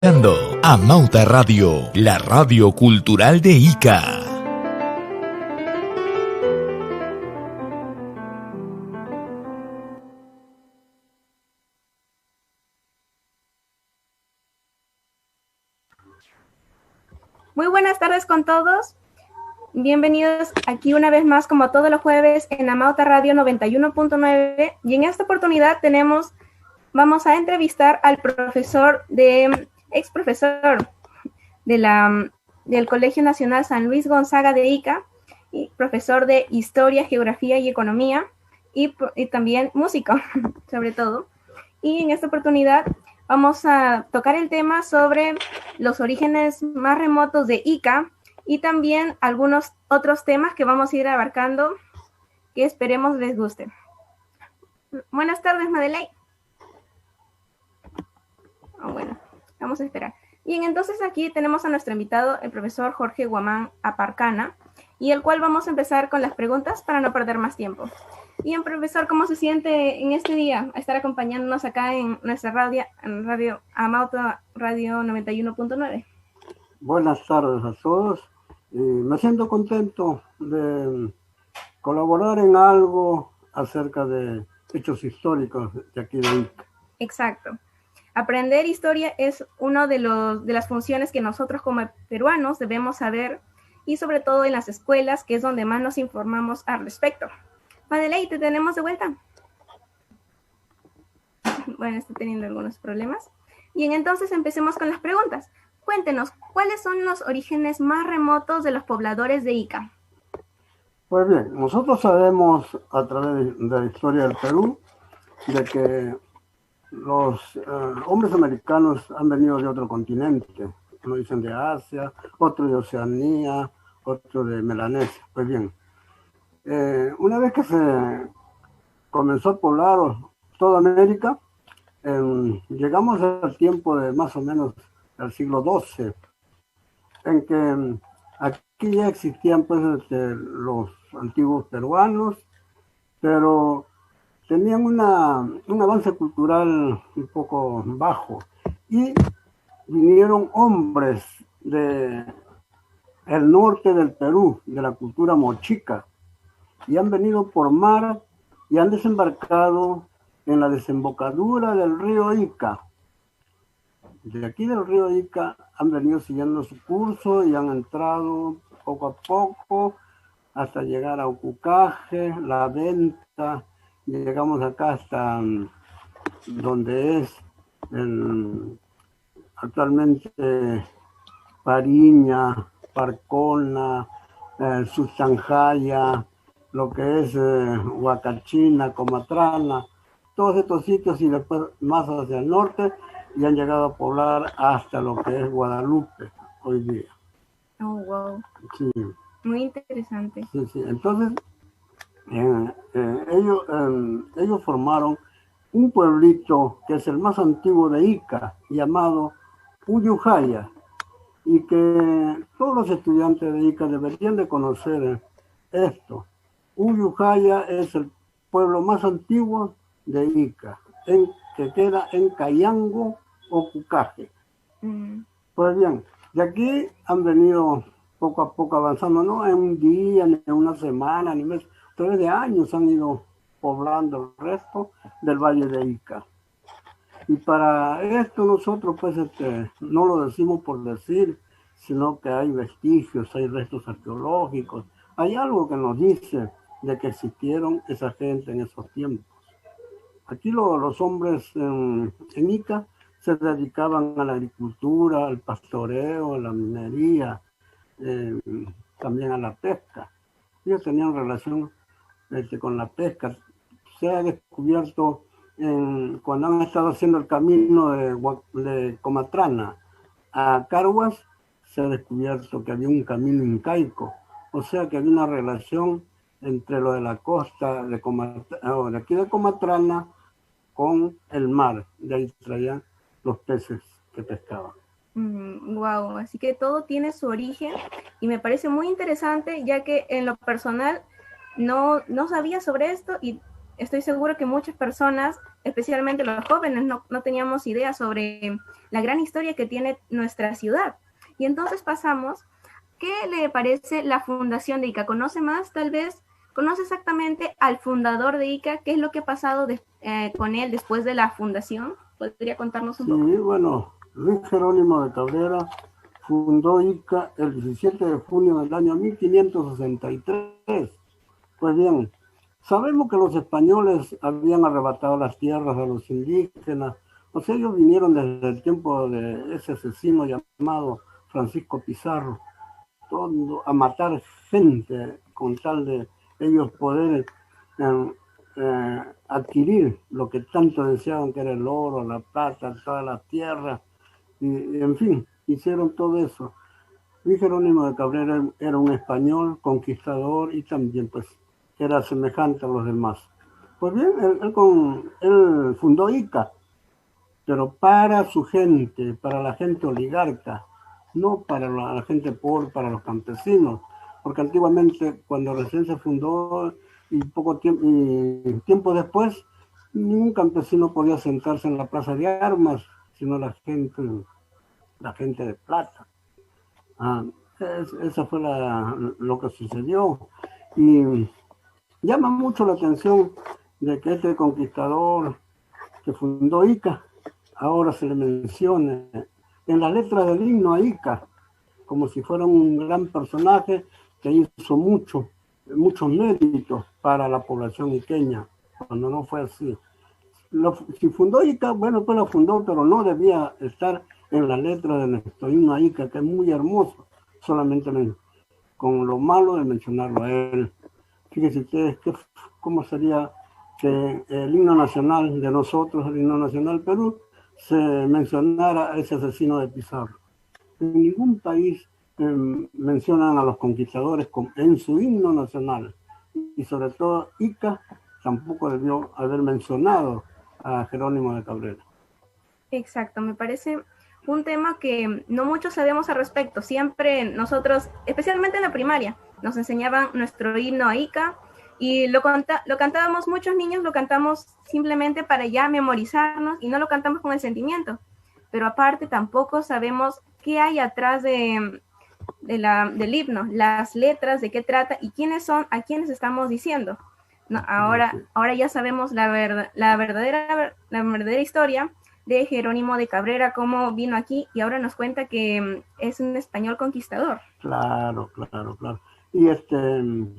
Amauta Radio, la radio cultural de Ica. Muy buenas tardes con todos. Bienvenidos aquí una vez más, como todos los jueves, en Amauta Radio 91.9. Y en esta oportunidad vamos a entrevistar al ex profesor del Colegio Nacional San Luis Gonzaga de Ica, y profesor de Historia, Geografía y Economía, y también músico, sobre todo. Y en esta oportunidad vamos a tocar el tema sobre los orígenes más remotos de Ica y también algunos otros temas que vamos a ir abarcando que esperemos les guste. Buenas tardes, Madeleine. Bueno, vamos a esperar. Bien, entonces aquí tenemos a nuestro invitado, el profesor Jorge Guamán Aparcana, y el cual vamos a empezar con las preguntas para no perder más tiempo. Bien, profesor, ¿cómo se siente en este día estar acompañándonos acá en nuestra radio Amauta Radio 91.9? Buenas tardes a todos. Me siento contento de colaborar en algo acerca de hechos históricos de aquí de Ica. Exacto. Aprender historia es una de las funciones que nosotros como peruanos debemos saber, y sobre todo en las escuelas, que es donde más nos informamos al respecto. Madeleine, ¿te tenemos de vuelta? Bueno, está teniendo algunos problemas. Bien, entonces empecemos con las preguntas. Cuéntenos, ¿cuáles son los orígenes más remotos de los pobladores de Ica? Pues bien, nosotros sabemos a través de la historia del Perú de que los hombres americanos han venido de otro continente. Uno dicen de Asia, otro de Oceanía, otro de Melanesia. Pues bien, una vez que se comenzó a poblar toda América, llegamos al tiempo de más o menos el siglo XII, en que aquí ya existían pues los antiguos peruanos, pero tenían un avance cultural un poco bajo, y vinieron hombres del norte del Perú, de la cultura mochica, y han venido por mar y han desembarcado en la desembocadura del río Ica. De aquí del río Ica han venido siguiendo su curso y han entrado poco a poco hasta llegar a Ucucaje, La Venta. Llegamos acá hasta donde es actualmente Pariña, Parcona, Sustanjaya, lo que es Huacachina, Comatrana, todos estos sitios, y después más hacia el norte, y han llegado a poblar hasta lo que es Guadalupe hoy día. Oh, wow. Sí. Muy interesante. Sí, sí. Entonces, ellos formaron un pueblito que es el más antiguo de Ica, llamado Uyujaya, y que todos los estudiantes de Ica deberían de conocer esto. Uyujaya es el pueblo más antiguo de Ica, que queda en Cayango o Cucaje. Pues bien, de aquí han venido poco a poco avanzando, no en un día, ni en una semana, ni mes, través de años han ido poblando el resto del Valle de Ica. Y para esto nosotros pues no lo decimos por decir, sino que hay vestigios, hay restos arqueológicos, hay algo que nos dice de que existieron esa gente en esos tiempos. Aquí los hombres en Ica se dedicaban a la agricultura, al pastoreo, a la minería, también a la pesca. Ellos tenían relación con la pesca. Se ha descubierto cuando han estado haciendo el camino de Comatrana a Carhuas, se ha descubierto que había un camino incaico, o sea que había una relación entre lo de la costa de aquí de Comatrana con el mar. De ahí traían los peces que pescaban. Wow, así que todo tiene su origen y me parece muy interesante, ya que en lo personal no sabía sobre esto, y estoy seguro que muchas personas, especialmente los jóvenes, no teníamos idea sobre la gran historia que tiene nuestra ciudad. Y entonces pasamos, ¿qué le parece la fundación de Ica? ¿Conoce más, tal vez? ¿Conoce exactamente al fundador de Ica? ¿Qué es lo que ha pasado con él después de la fundación? ¿Podría contarnos un poco? Sí, bueno, Luis Jerónimo de Cabrera fundó Ica el 17 de junio del año 1563. Pues bien, sabemos que los españoles habían arrebatado las tierras a los indígenas, o sea, ellos vinieron desde el tiempo de ese asesino llamado Francisco Pizarro, todo, a matar gente con tal de ellos poder adquirir lo que tanto deseaban, que era el oro, la plata, todas las tierras, y en fin, hicieron todo eso. Luis Jerónimo de Cabrera era un español conquistador y también pues era semejante a los demás. Pues bien, él fundó Ica, pero para su gente, para la gente oligarca, no para la gente pobre, para los campesinos, porque antiguamente cuando recién se fundó y tiempo después, ningún campesino podía sentarse en la plaza de armas, sino la gente de plata. Ah, Eso fue lo que sucedió. Y llama mucho la atención de que este conquistador que fundó Ica, ahora se le menciona en la letra del himno a Ica, como si fuera un gran personaje que hizo muchos méritos para la población iqueña, cuando no fue así. Si fundó Ica, bueno, pues lo fundó, pero no debía estar en la letra de nuestro himno a Ica, que es muy hermoso, solamente con lo malo de mencionarlo a él. Fíjense ustedes cómo sería que el himno nacional de nosotros, el himno nacional Perú, se mencionara a ese asesino de Pizarro. En ningún país mencionan a los conquistadores en su himno nacional. Y sobre todo Ica tampoco debió haber mencionado a Jerónimo de Cabrera. Exacto, me parece un tema que no muchos sabemos al respecto. Siempre nosotros, especialmente en la primaria, nos enseñaban nuestro himno a Ica y lo cantábamos, muchos niños lo cantamos simplemente para ya memorizarnos y no lo cantamos con el sentimiento. Pero aparte tampoco sabemos qué hay atrás del himno, las letras, de qué trata y quiénes son, a quiénes estamos diciendo. No, ahora ya sabemos la verdadera historia de Jerónimo de Cabrera, cómo vino aquí y ahora nos cuenta que es un español conquistador. Claro. Y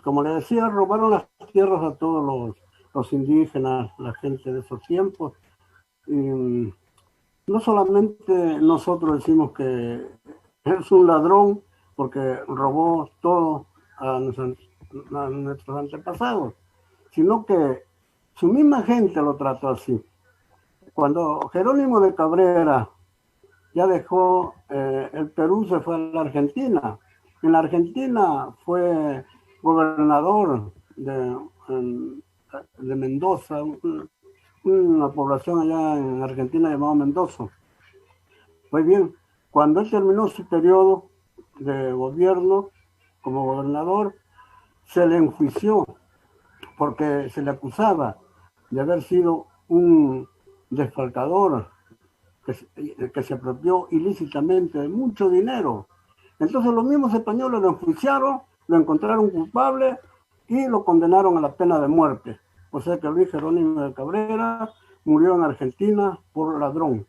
como le decía, robaron las tierras a todos los indígenas, la gente de esos tiempos. Y no solamente nosotros decimos que es un ladrón porque robó todo a nuestros antepasados, sino que su misma gente lo trató así. Cuando Jerónimo de Cabrera ya dejó el Perú, se fue a la Argentina. En la Argentina fue gobernador de Mendoza, una población allá en Argentina llamada Mendoza. Pues bien, cuando él terminó su periodo de gobierno como gobernador, se le enjuició porque se le acusaba de haber sido un desfalcador que se apropió ilícitamente de mucho dinero. Entonces los mismos españoles lo enjuiciaron, lo encontraron culpable y lo condenaron a la pena de muerte. O sea que Luis Jerónimo de Cabrera murió en Argentina por ladrón,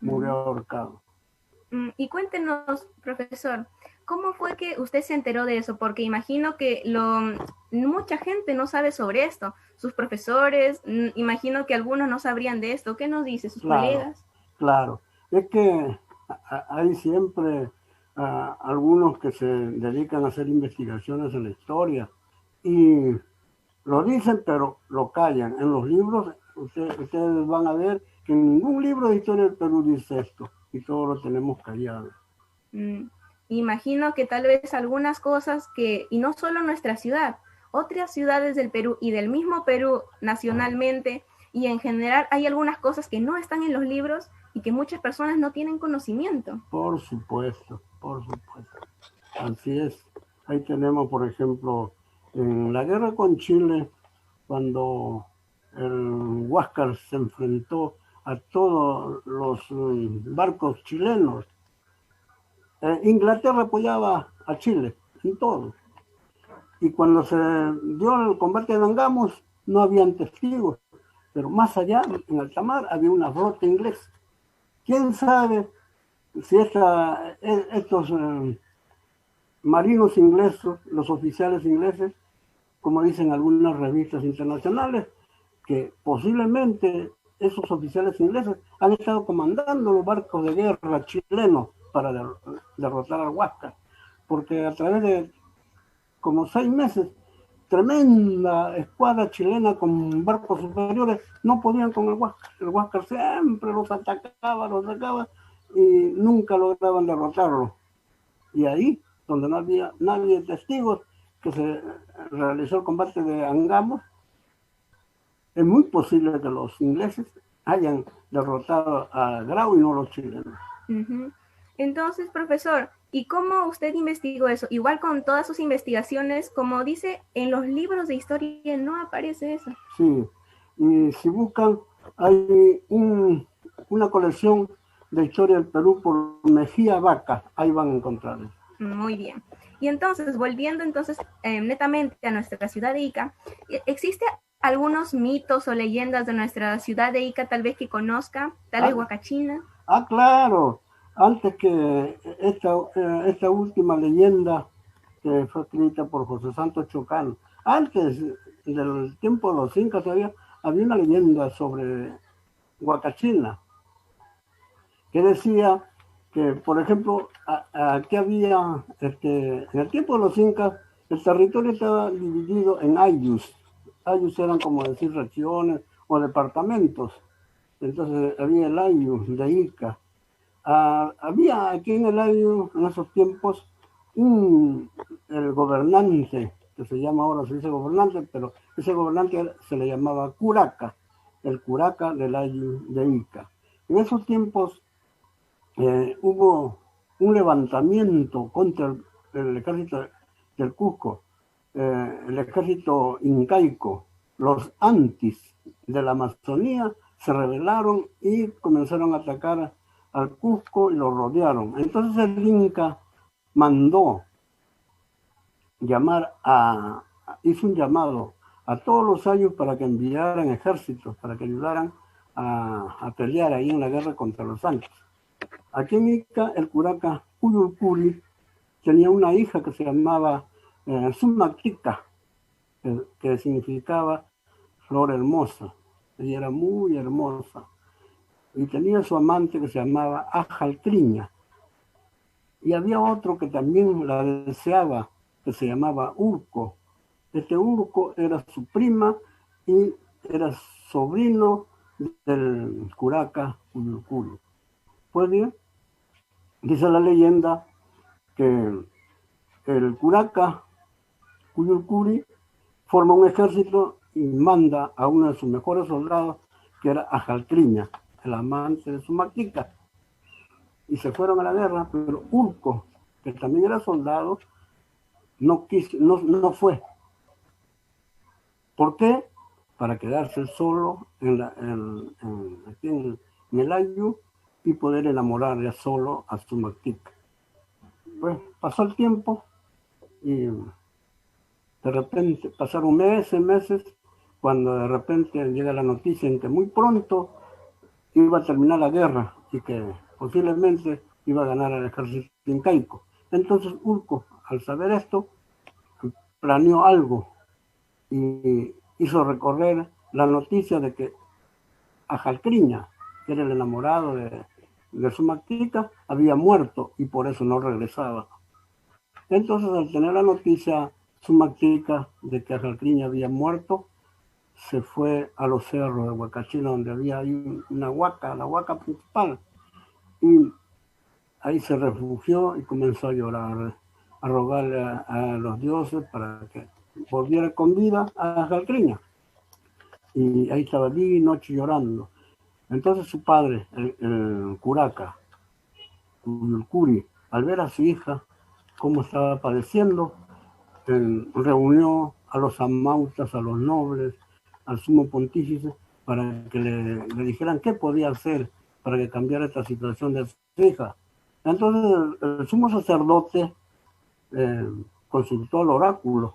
murió ahorcado. Y cuéntenos, profesor, ¿cómo fue que usted se enteró de eso? Porque imagino que mucha gente no sabe sobre esto. Sus profesores, imagino que algunos no sabrían de esto. ¿Qué nos dice sus colegas? Claro, es que hay siempre algunos que se dedican a hacer investigaciones en la historia y lo dicen pero lo callan. En los libros ustedes van a ver que en ningún libro de historia del Perú dice esto y todo lo tenemos callado. Imagino que tal vez algunas cosas y no solo nuestra ciudad, otras ciudades del Perú y del mismo Perú nacionalmente y en general hay algunas cosas que no están en los libros y que muchas personas no tienen conocimiento. Por supuesto. Así es. Ahí tenemos, por ejemplo, en la guerra con Chile, cuando el Huáscar se enfrentó a todos los barcos chilenos. Inglaterra apoyaba a Chile en todo. Y cuando se dio el combate de Angamos, no habían testigos. Pero más allá, en alta mar, había una flota inglesa. ¿Quién sabe si estos marinos ingleses, los oficiales ingleses, como dicen algunas revistas internacionales, que posiblemente esos oficiales ingleses han estado comandando los barcos de guerra chilenos para derrotar al Huáscar? Porque a través de como 6 meses, tremenda escuadra chilena con barcos superiores no podían con el Huáscar. El Huáscar siempre los atacaba y nunca lograban derrotarlo. Y ahí, donde no había nadie de testigos, que se realizó el combate de Angamos, es muy posible que los ingleses hayan derrotado a Grau y no los chilenos. Uh-huh. Entonces, profesor, ¿y cómo usted investigó eso? Igual con todas sus investigaciones, como dice, en los libros de historia no aparece eso. Sí, y si buscan, hay una colección de historia del Perú por Mejía Vaca, ahí van a encontrar eso. Muy bien. Y entonces, volviendo netamente a nuestra ciudad de Ica, ¿existe algunos mitos o leyendas de nuestra ciudad de Ica tal vez que conozca? Tal vez Huacachina. Claro. Antes que esta última leyenda que fue escrita por José Santos Chocán, antes del tiempo de los incas todavía había una leyenda sobre Huacachina que decía que, por ejemplo, aquí había, en el tiempo de los incas, el territorio estaba dividido en ayllus. Ayllus eran como decir regiones o departamentos. Entonces había el ayllu de Ica. Había aquí en el ayllu, en esos tiempos, el gobernante, que se llama ahora, se dice gobernante, pero ese gobernante se le llamaba curaca, el curaca del ayllu de Ica. En esos tiempos hubo un levantamiento contra el ejército del Cusco, el ejército incaico. Los antis de la Amazonía se rebelaron y comenzaron a atacar al Cusco y lo rodearon. Entonces el Inca mandó hizo un llamado a todos los ayllus para que enviaran ejércitos, para que ayudaran a pelear ahí en la guerra contra los antis. Aquí en Ica, el curaca Cuyulcuri tenía una hija que se llamaba Sumatica, que significaba flor hermosa. Ella era muy hermosa. Y tenía su amante que se llamaba Ajalcriña. Y había otro que también la deseaba, que se llamaba Urco. Este Urco era su prima y era sobrino del curaca Cuyulcuri. Pues bien, dice la leyenda que el curaca Cuyulcuri forma un ejército y manda a uno de sus mejores soldados, que era Ajalcriña, el amante de Sumatica. Y se fueron a la guerra, pero Urco, que también era soldado, no fue. ¿Por qué? Para quedarse solo aquí en el ayllu y poder enamorar ya solo a Sumatica. Pues pasó el tiempo y de repente pasaron meses, cuando de repente llega la noticia en que muy pronto iba a terminar la guerra y que posiblemente iba a ganar el ejército incaico. Entonces Urco, al saber esto, planeó algo y hizo recorrer la noticia de que Ajalcriña, que era el enamorado de Sumatica, había muerto y por eso no regresaba. Entonces, al tener la noticia Sumatica de que Ajalcriña había muerto, se fue a los cerros de Huacachina, donde había ahí una huaca, la huaca principal, y ahí se refugió y comenzó a llorar, a rogarle a los dioses para que volviera con vida a Ajalcriña. Y ahí estaba día y noche llorando. Entonces su padre, el curaca, Cuyulcuri, al ver a su hija cómo estaba padeciendo, reunió a los amautas, a los nobles, al sumo pontífice para que le dijeran qué podía hacer para que cambiara esta situación de su hija. Entonces el sumo sacerdote consultó al oráculo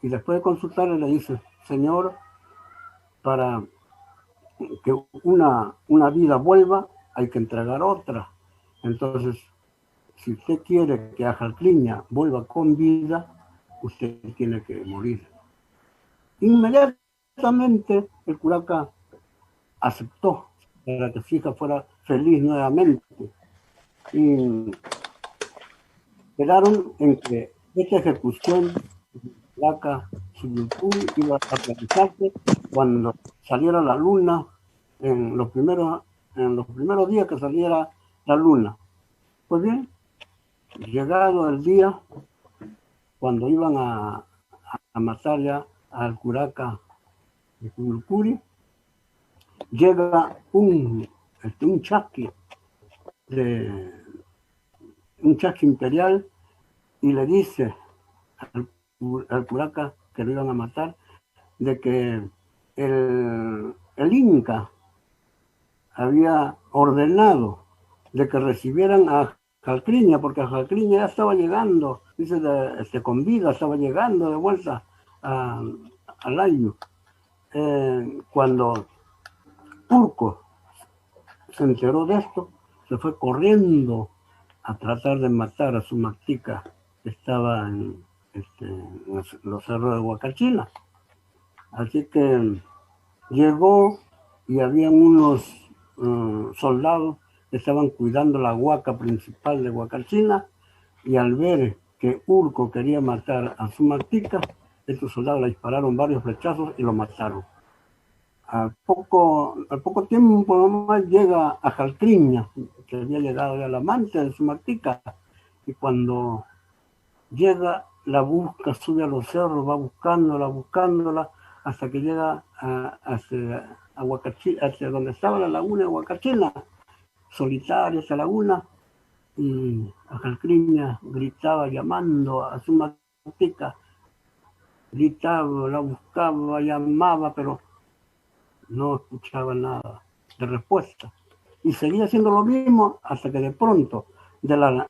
y después de consultarle le dice: Señor, para que una vida vuelva hay que entregar otra. Entonces, si usted quiere que Ajalcliña vuelva con vida, usted tiene que morir. Inmediatamente el curaca aceptó para que su hija fuera feliz nuevamente. Y quedaron en que esta ejecución de curaca Suyulcuri iba a realizarse cuando saliera la luna, en los primeros días que saliera la luna. Pues bien, llegado el día, cuando iban a matar ya al curaca de Suyulcuri, llega un chasqui imperial y le dice al curaca que lo iban a matar de que el Inca había ordenado de que recibieran a Ajalcliña, porque Ajalcliña ya estaba llegando, dice, con vida, estaba llegando de vuelta al Ayllu. Cuando Urco se enteró de esto, se fue corriendo a tratar de matar a su mactica que estaba en los cerros de Huacachina. Así que llegó y habían unos soldados que estaban cuidando la huaca principal de Huacachina, y al ver que Urco quería matar a su mactica, estos soldados le dispararon varios flechazos y lo mataron. Al poco tiempo nomás llega Ajalcliña, que había llegado ya el amante de su mactica, y cuando llega la busca, sube a los cerros, va buscándola, hasta que llega hacia donde estaba la laguna de Huacachina, solitaria esa laguna, y Ajalcliña gritaba llamando a su mactica, gritaba, la buscaba, llamaba, pero no escuchaba nada de respuesta. Y seguía haciendo lo mismo hasta que de pronto de la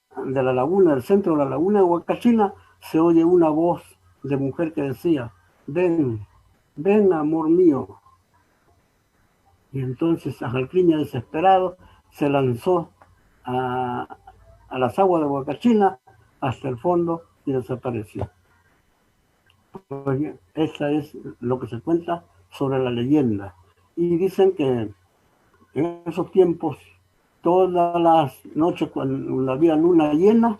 laguna, del centro de la laguna de Huacachina, se oye una voz de mujer que decía: ven, amor mío. Y entonces Ajalcliña, desesperado, se lanzó a las aguas de Huacachina hasta el fondo y desapareció. Pues bien, esa es lo que se cuenta sobre la leyenda. Y dicen que en esos tiempos, todas las noches cuando había luna llena,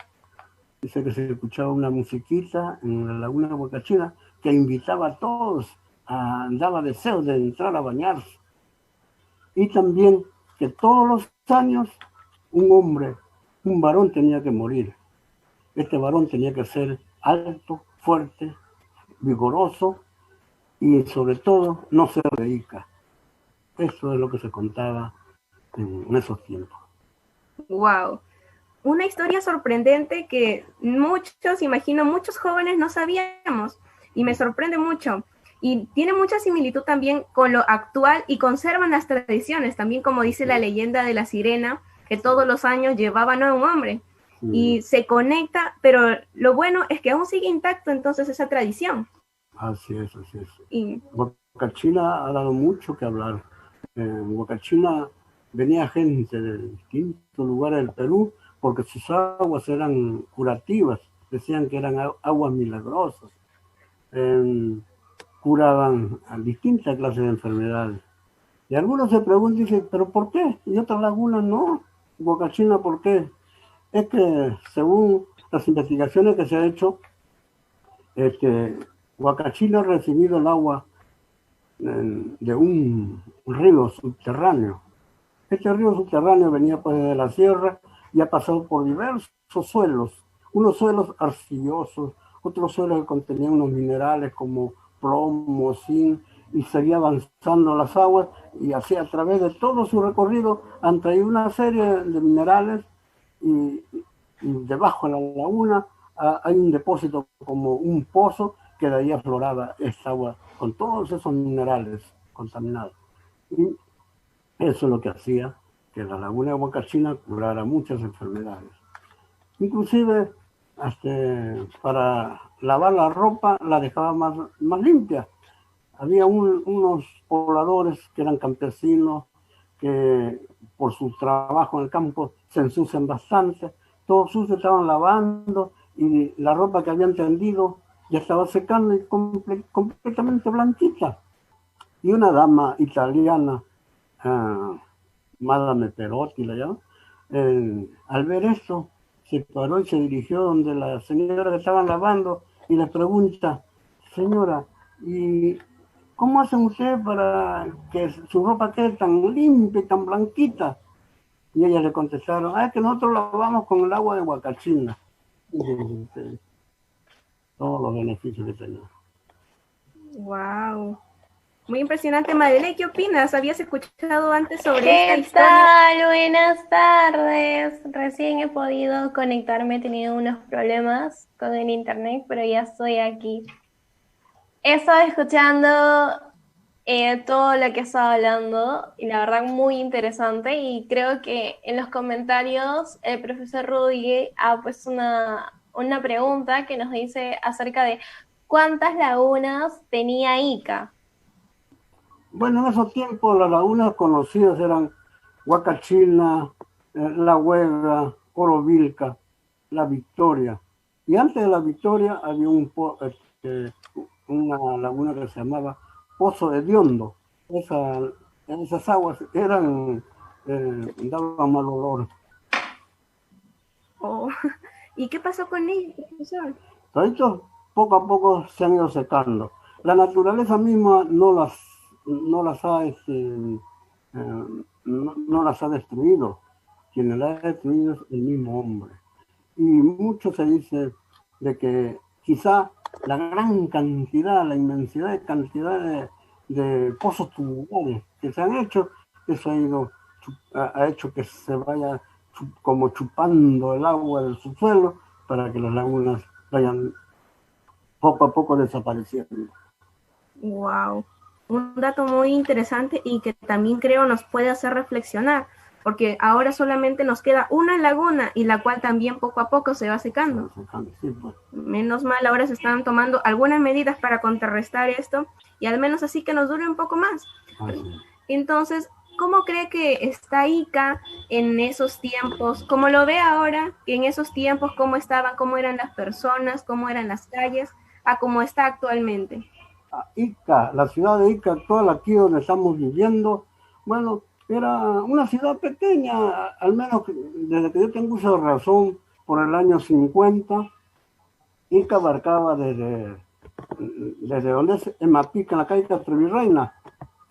dice que se escuchaba una musiquita en la laguna de Huacachina que invitaba a todos, daba deseos de entrar a bañarse. Y también que todos los años un varón tenía que morir. Este varón tenía que ser alto, fuerte, vigoroso y sobre todo no ser de Ica. Eso es lo que se contaba en esos tiempos. Wow. Una historia sorprendente que muchos jóvenes no sabíamos, y me sorprende mucho. Y tiene mucha similitud también con lo actual y conservan las tradiciones, también como dice la leyenda de la sirena, que todos los años llevaban a un hombre. Y se conecta, pero lo bueno es que aún sigue intacto entonces esa tradición. Así es. Y Huacachina ha dado mucho que hablar. En Huacachina venía gente de distintos lugares del Perú porque sus aguas eran curativas, decían que eran aguas milagrosas, curaban a distintas clases de enfermedades. Y algunos se preguntan y dicen: ¿pero por qué? Y otras lagunas no. Huacachina, ¿por qué? Es que según las investigaciones que se ha hecho, Huacachina ha recibido el agua de un río subterráneo. Este río subterráneo venía pues de la sierra y ha pasado por diversos suelos, unos suelos arcillosos, otros suelos que contenían unos minerales como plomo, zinc, y seguía avanzando las aguas, y así a través de todo su recorrido han traído una serie de minerales, y debajo de la laguna hay un depósito como un pozo que de ahí afloraba esta agua con todos esos minerales contaminados. Y eso es lo que hacía que la laguna de Huacachina curara muchas enfermedades. Inclusive, hasta para lavar la ropa la dejaba más limpia. Había unos pobladores que eran campesinos, que por su trabajo en el campo se ensucian bastante, todos sucios estaban lavando y la ropa que habían tendido ya estaba secando y completamente blanquita. Y una dama italiana, Madame Perotti, la llama, al ver esto, se paró y se dirigió donde la señora que estaban lavando y le pregunta: señora, ¿y cómo hacen ustedes para que su ropa quede tan limpia y tan blanquita? Y ellas le contestaron: es que nosotros lavamos con el agua de Huacachina. Y todos los beneficios que tenía. Wow. Muy impresionante, Madeleine. ¿Qué opinas? ¿Habías escuchado antes sobre esta ¿Qué historia? tal? Buenas tardes. Recién he podido conectarme, he tenido unos problemas con el internet, pero ya estoy aquí. He estado escuchando todo lo que he estado hablando y la verdad muy interesante, y creo que en los comentarios el profesor Rudy ha puesto una pregunta que nos dice acerca de cuántas lagunas tenía Ica. Bueno, en esos tiempos las lagunas conocidas eran Huacachina, La Huega, Corovilca, La Victoria. Y antes de La Victoria había una laguna que se llamaba Pozo de Diondo. Esas aguas daban mal olor. Oh. ¿Y qué pasó con ella, profesor? Estos poco a poco se han ido secando. La naturaleza misma no las ha no las ha destruido. Quien las ha destruido es el mismo hombre. Y mucho se dice de que quizá la gran cantidad, la inmensidad de cantidad de pozos tubulares que se han hecho, eso ha hecho que se vaya como chupando el agua del subsuelo para que las lagunas vayan poco a poco desapareciendo. Wow. Un dato muy interesante y que también creo nos puede hacer reflexionar, porque ahora solamente nos queda una laguna y la cual también poco a poco se va secando. Sí, pues. Menos mal, ahora se están tomando algunas medidas para contrarrestar esto y al menos así que nos dure un poco más. Entonces, ¿cómo cree que está Ica en esos tiempos? ¿Cómo lo ve ahora? Que en esos tiempos, ¿cómo estaban? ¿Cómo eran las personas? ¿Cómo eran las calles? ¿A cómo está actualmente? Ica, la ciudad de Ica actual, aquí donde estamos viviendo, bueno, era una ciudad pequeña, al menos desde que yo tengo uso de razón, por el año 50, Ica abarcaba desde donde es Emapica, en la calle Castrevirreina,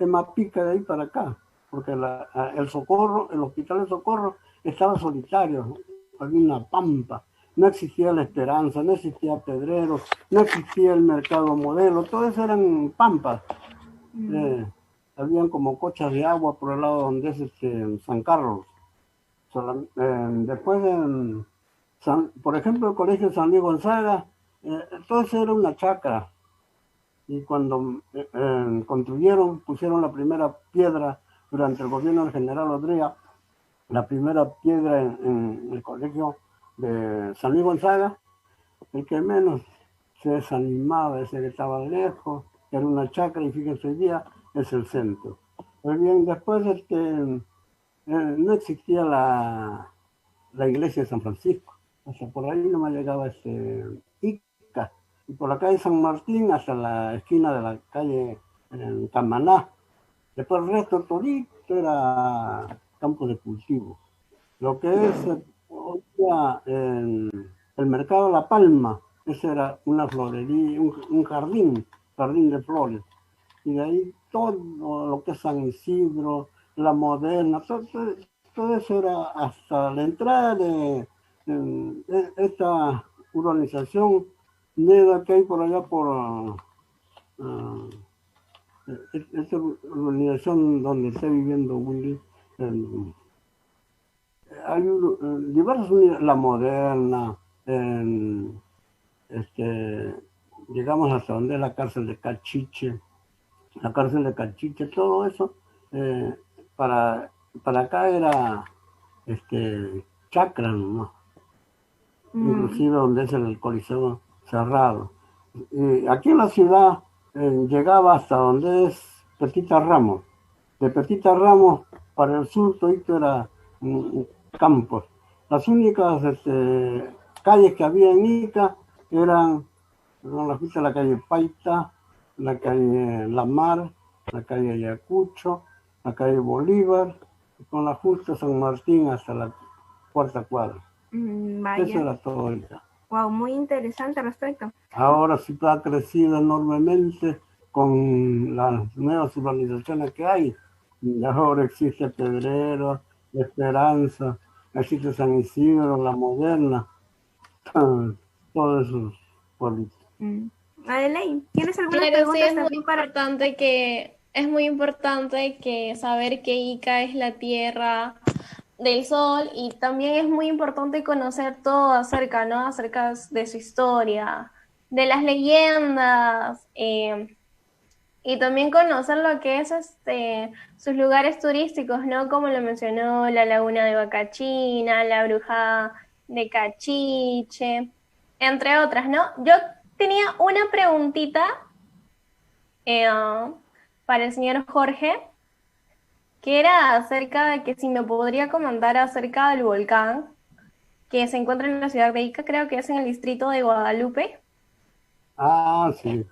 Emapica de ahí para acá, porque el Socorro, el Hospital de Socorro estaba solitario, había una pampa. No existía La Esperanza, no existía Pedreros, no existía el Mercado Modelo, todo eso eran pampas. Habían como cochas de agua por el lado donde es San Carlos. Después, por ejemplo, el Colegio San Luis Gonzaga, todo eso era una chacra. Y cuando pusieron la primera piedra durante el gobierno del general Odría, la primera piedra en el colegio de San Luis Gonzaga, el que menos se desanimaba, ese que estaba lejos, que era una chacra, y fíjense hoy día es el centro. Pues bien, después no existía la iglesia de San Francisco, o sea, por ahí no me llegaba Ica, y por la calle San Martín hasta la esquina de la calle Camaná. Después el resto todito era campo de cultivo. Lo que es el mercado La Palma, ese era una florería, un jardín de flores. Y de ahí todo lo que es San Isidro, La Moderna, todo eso era hasta la entrada de esta urbanización nueva que hay por allá por esta urbanización donde está viviendo Willy. Hay diversas unidades, La Moderna, llegamos hasta donde es la cárcel de Cachiche, la cárcel de Cachiche, todo eso, eh, para, para acá era chacra, ¿no? Inclusive donde es el Coliseo cerrado. Y aquí en la ciudad llegaba hasta donde es Petita Ramos. De Petita Ramos para el sur todo era campos. Las únicas calles que había en Ica eran la calle Paita, la calle La Mar, la calle Ayacucho, la calle Bolívar, con la justa San Martín hasta la cuarta cuadra. Vaya. Eso era todo Ica. Wow, muy interesante al respecto. Ahora sí ha crecido enormemente con las nuevas urbanizaciones que hay. Ahora existe Pedrero, Esperanza, existe San Isidro, La Moderna, todos esos pueblitos. Adelaide, ¿tienes algunas Claro, sí, preguntas es muy también para... importante que saber que Ica es la tierra del sol, y también es muy importante conocer todo acerca, ¿no? Acerca de su historia, de las leyendas, y también conocer lo que es sus lugares turísticos, ¿no? Como lo mencionó, la Laguna de Bacachina, la Bruja de Cachiche, entre otras, ¿no? Yo tenía una preguntita para el señor Jorge, que era acerca de que si me podría comentar acerca del volcán que se encuentra en la ciudad de Ica, creo que es en el distrito de Guadalupe. Ah, sí.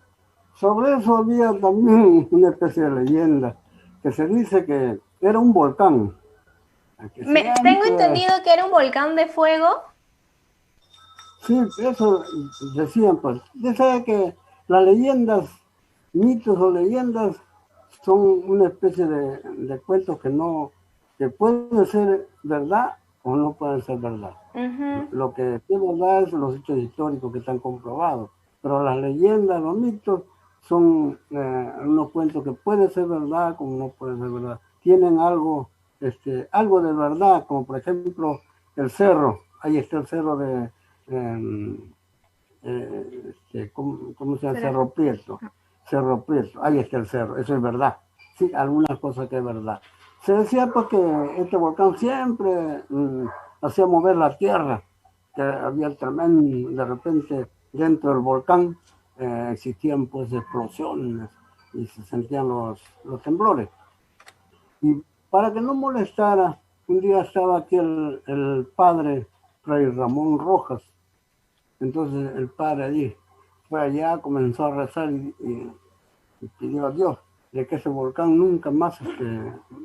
Sobre eso había también una especie de leyenda, que se dice que era un volcán. Tengo entendido que era un volcán de fuego. Sí, eso decían, pues. Ya sabe que las leyendas, mitos o leyendas, son una especie de cuentos que pueden ser verdad o no pueden ser verdad. Uh-huh. Lo que es verdad es los hechos históricos que están comprobados, pero las leyendas, los mitos, son unos cuentos que pueden ser verdad como no pueden ser verdad. Tienen algo de verdad, como por ejemplo el cerro. Ahí está el cerro de ¿cómo se llama? Cerro Prieto. Cerro Prieto, ahí está el cerro, eso es verdad. Sí, algunas cosas que es verdad. Se decía pues que este volcán siempre hacía mover la tierra, que había tremendo, de repente dentro del volcán existían pues explosiones y se sentían los temblores. Y para que no molestara, un día estaba aquí el padre Fray Ramón Rojas. Entonces el padre allí fue allá, comenzó a rezar y pidió a Dios de que ese volcán nunca más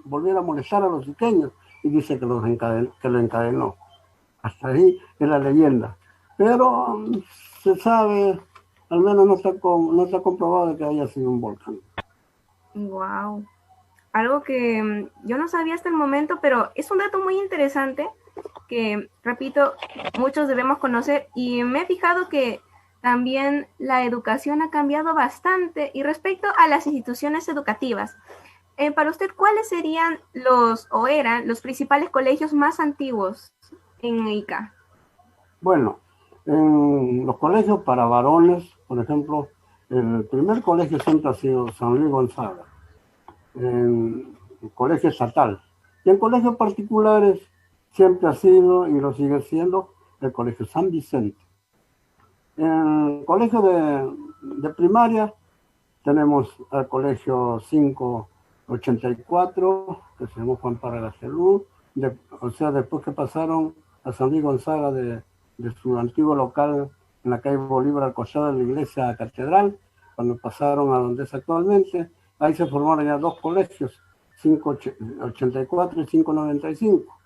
volviera a molestar a los iqueños, y dice que lo encadenó. Hasta ahí es la leyenda. Pero se sabe, al menos no está comprobado de que haya sido un volcán. Wow. Algo que yo no sabía hasta el momento, pero es un dato muy interesante que, repito, muchos debemos conocer, y me he fijado que también la educación ha cambiado bastante. Y respecto a las instituciones educativas, para usted, ¿cuáles serían eran los principales colegios más antiguos en Ica? Bueno, en los colegios para varones, por ejemplo, el primer colegio siempre ha sido San Luis Gonzaga, en el colegio estatal. Y en colegios particulares siempre ha sido y lo sigue siendo el colegio San Vicente. En el colegio de primaria tenemos al colegio 584, que se llamó Juan Paragacelú, después que pasaron a San Luis Gonzaga de su antiguo local en la calle Bolívar al costado de la iglesia catedral, cuando pasaron a donde es actualmente, ahí se formaron ya dos colegios, 584 y 595.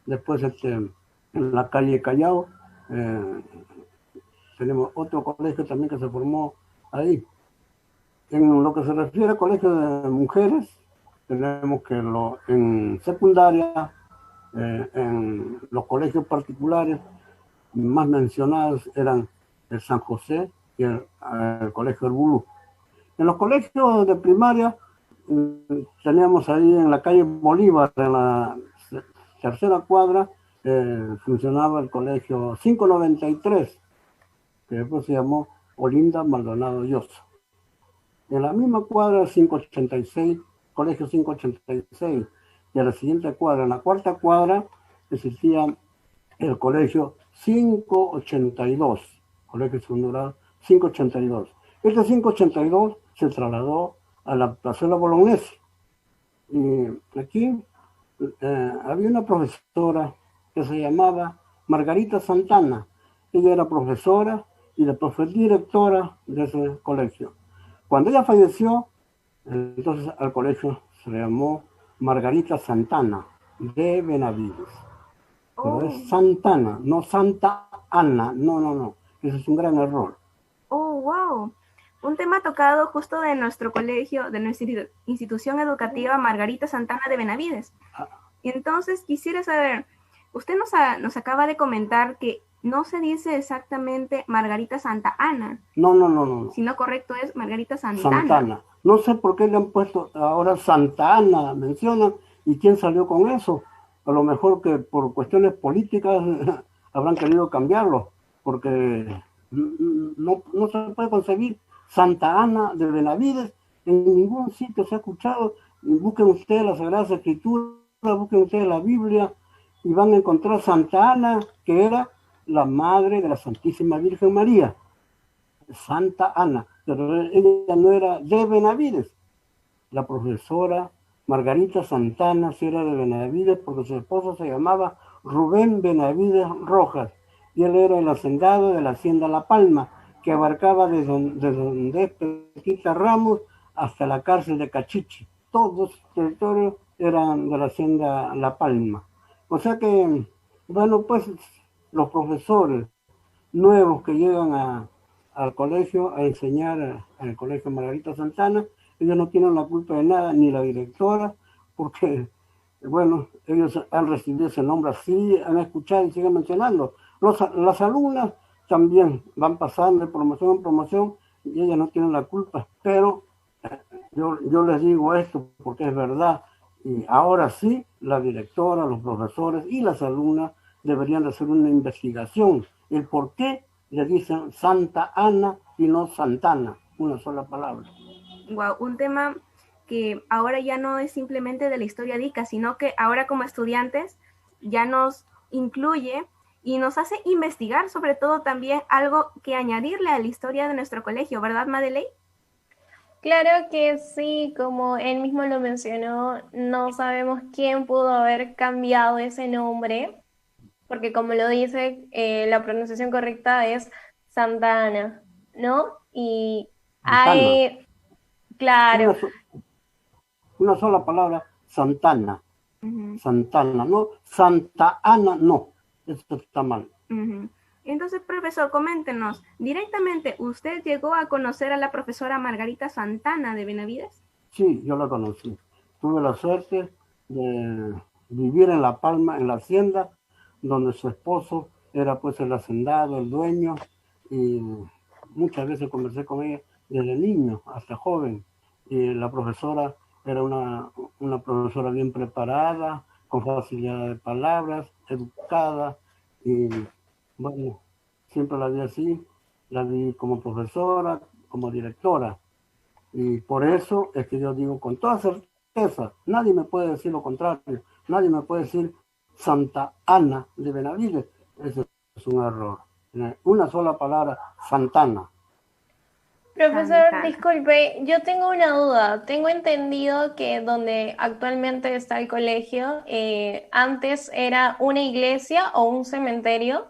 Después en la calle Callao tenemos otro colegio también que se formó ahí. En lo que se refiere al colegio de mujeres, tenemos que en secundaria, en los colegios particulares más mencionados eran el San José y el colegio El Bulú. En los colegios de primaria teníamos ahí en la calle Bolívar, en la tercera cuadra, funcionaba el colegio 593, que después se llamó Olinda Maldonado Llosa. En la misma cuadra 586, colegio 586, y a la siguiente cuadra, en la cuarta cuadra, existía el colegio 582, colegio secundario 582. Este 582 se trasladó a la Plazuela Bolognesi. Y aquí había una profesora que se llamaba Margarita Santana. Ella era profesora y después fue directora de ese colegio. Cuando ella falleció, entonces al colegio se le llamó Margarita Santana de Benavides. Pero es Santana, no Santa Ana. No. Ese es un gran error. Oh, wow. Un tema tocado justo de nuestro colegio, de nuestra institución educativa Margarita Santana de Benavides. Y entonces quisiera saber, usted nos acaba de comentar que no se dice exactamente Margarita Santa Ana. No. Sino correcto es Margarita Santana. Santana. No sé por qué le han puesto ahora Santa Ana, mencionan, y quién salió con eso. A lo mejor que por cuestiones políticas habrán querido cambiarlo, porque no se puede concebir Santa Ana de Benavides, en ningún sitio se ha escuchado. Busquen ustedes las Sagradas Escrituras, busquen ustedes la Biblia, y van a encontrar Santa Ana, que era la madre de la Santísima Virgen María. Santa Ana, pero ella no era de Benavides. La profesora Margarita Santana sí era de Benavides, porque su esposo se llamaba Rubén Benavides Rojas, y él era el hacendado de la hacienda La Palma, que abarcaba desde donde es Petita Ramos hasta la cárcel de Cachichi. Todos los territorios eran de la hacienda La Palma. O sea que, bueno, pues los profesores nuevos que llegan al colegio a enseñar, al colegio Margarita Santana, ellos no tienen la culpa de nada, ni la directora, porque, bueno, ellos han recibido ese nombre así, han escuchado y siguen mencionando. Las alumnas también van pasando de promoción en promoción y ellas no tienen la culpa, pero yo les digo esto porque es verdad, y ahora sí, la directora, los profesores y las alumnas deberían de hacer una investigación, el por qué le dicen Santa Ana y no Santana, una sola palabra. Wow, un tema que ahora ya no es simplemente de la historia de Ica, sino que ahora como estudiantes ya nos incluye y nos hace investigar sobre todo también algo que añadirle a la historia de nuestro colegio, ¿verdad, Madeleine? Claro que sí, como él mismo lo mencionó, no sabemos quién pudo haber cambiado ese nombre, porque como lo dice, la pronunciación correcta es Santa Ana, ¿no? Y hay, claro, una sola palabra, Santana. Santana, ¿no? Santa Ana, no. Esto está mal. Entonces, profesor, coméntenos, directamente, ¿usted llegó a conocer a la profesora Margarita Santana de Benavides? Sí, yo la conocí. Tuve la suerte de vivir en La Palma, en la hacienda, donde su esposo era pues el hacendado, el dueño, y muchas veces conversé con ella desde niño hasta joven. Y la profesora era una profesora bien preparada, con facilidad de palabras, educada, y bueno, siempre la vi así, la vi como profesora, como directora. Y por eso es que yo digo con toda certeza, nadie me puede decir lo contrario, nadie me puede decir Santa Ana de Benavides. Eso es un error. Una sola palabra, Santana. Profesor, disculpe, yo tengo una duda. Tengo entendido que donde actualmente está el colegio, antes era una iglesia o un cementerio.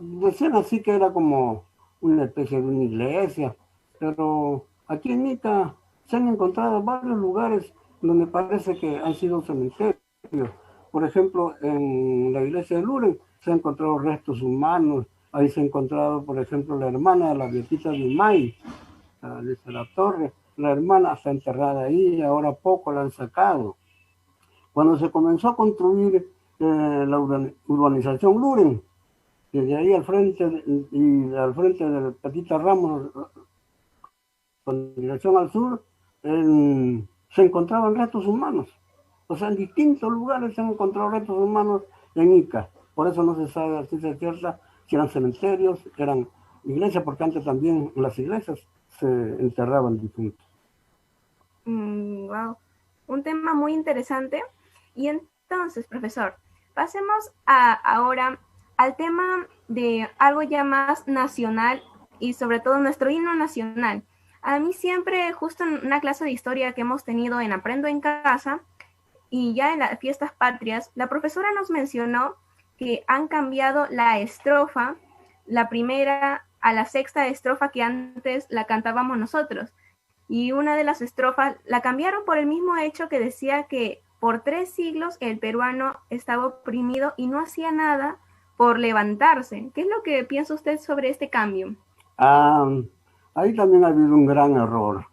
Decían así que era como una especie de una iglesia, pero aquí en Ica se han encontrado varios lugares donde parece que han sido cementerios. Por ejemplo, en la iglesia de Luren se han encontrado restos humanos. Ahí se ha encontrado, por ejemplo, la hermana de la Beatita de May, Alicia La Torre. La hermana está enterrada ahí, ahora poco la han sacado. Cuando se comenzó a construir la urbanización Luren, desde ahí al frente de Petita Ramos, con dirección al sur, se encontraban restos humanos. O sea, en distintos lugares se han encontrado restos humanos en Ica. Por eso no se sabe a ciencia cierta si eran cementerios, eran iglesia, porque antes también en las iglesias se enterraban difuntos. Wow, un tema muy interesante. Y entonces, profesor, pasemos ahora al tema de algo ya más nacional y sobre todo nuestro himno nacional. A mí siempre, justo en una clase de historia que hemos tenido en Aprendo en Casa y ya en las fiestas patrias, la profesora nos mencionó que han cambiado la estrofa, la primera a la sexta estrofa que antes la cantábamos nosotros. Y una de las estrofas la cambiaron por el mismo hecho que decía que por 3 siglos el peruano estaba oprimido y no hacía nada por levantarse. ¿Qué es lo que piensa usted sobre este cambio? Ahí también ha habido un gran error.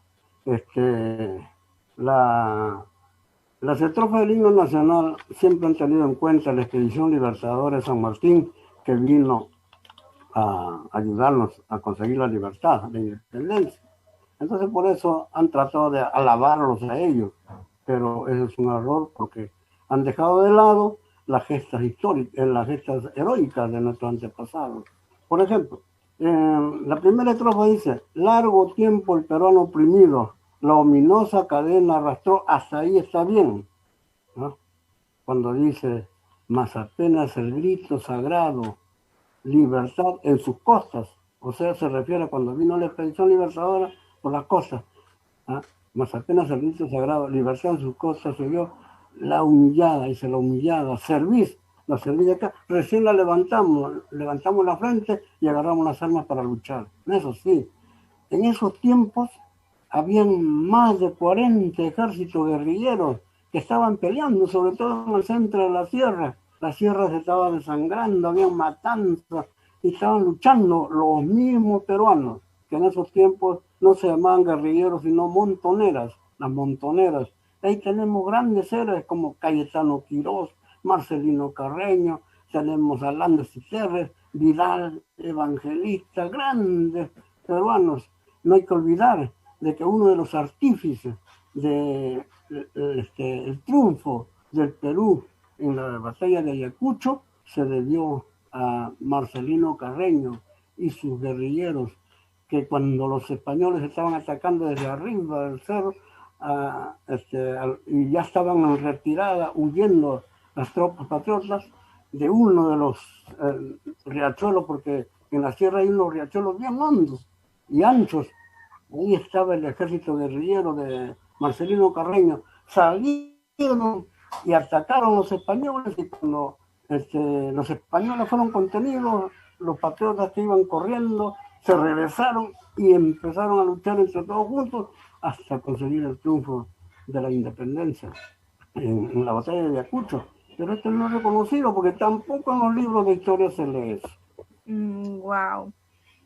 Las estrofas del himno nacional siempre han tenido en cuenta la expedición libertadora de San Martín, que vino a ayudarnos a conseguir la libertad, la independencia. Entonces por eso han tratado de alabarlos a ellos, pero eso es un error porque han dejado de lado las gestas históricas, las gestas heroicas de nuestros antepasados. Por ejemplo, la primera estrofa dice: largo tiempo el peruano oprimido, la ominosa cadena arrastró, hasta ahí está bien, ¿no? Cuando dice: mas apenas el grito sagrado, libertad en sus costas, o sea, se refiere a cuando vino la expedición libertadora por las costas, ¿ah? Mas apenas el grito sagrado, libertad en sus costas, se vio la humillada, dice la humillada, cerviz, la cerviz de acá, recién la levantamos la frente y agarramos las armas para luchar. Eso sí, en esos tiempos habían más de 40 ejércitos guerrilleros que estaban peleando, sobre todo en el centro de la sierra. La sierra se estaba desangrando, había matanzas y estaban luchando los mismos peruanos, que en esos tiempos no se llamaban guerrilleros, sino montoneras, las montoneras. Ahí tenemos grandes héroes como Cayetano Quirós, Marcelino Carreño, tenemos a Landes y Terres, Vidal, Evangelista, grandes peruanos. No hay que olvidar de que uno de los artífices del triunfo del Perú en la batalla de Ayacucho se debió a Marcelino Carreño y sus guerrilleros, que cuando los españoles estaban atacando desde arriba del cerro y ya estaban en retirada, huyendo las tropas patriotas de uno de los riachuelos, porque en la sierra hay unos riachuelos bien hondos y anchos. Ahí estaba el ejército guerrillero de Marcelino Carreño. Salieron y atacaron a los españoles, y cuando los españoles fueron contenidos, los patriotas que iban corriendo se regresaron y empezaron a luchar entre todos juntos hasta conseguir el triunfo de la independencia en la batalla de Ayacucho. Pero esto no es reconocido porque tampoco en los libros de historia se lee eso. Wow.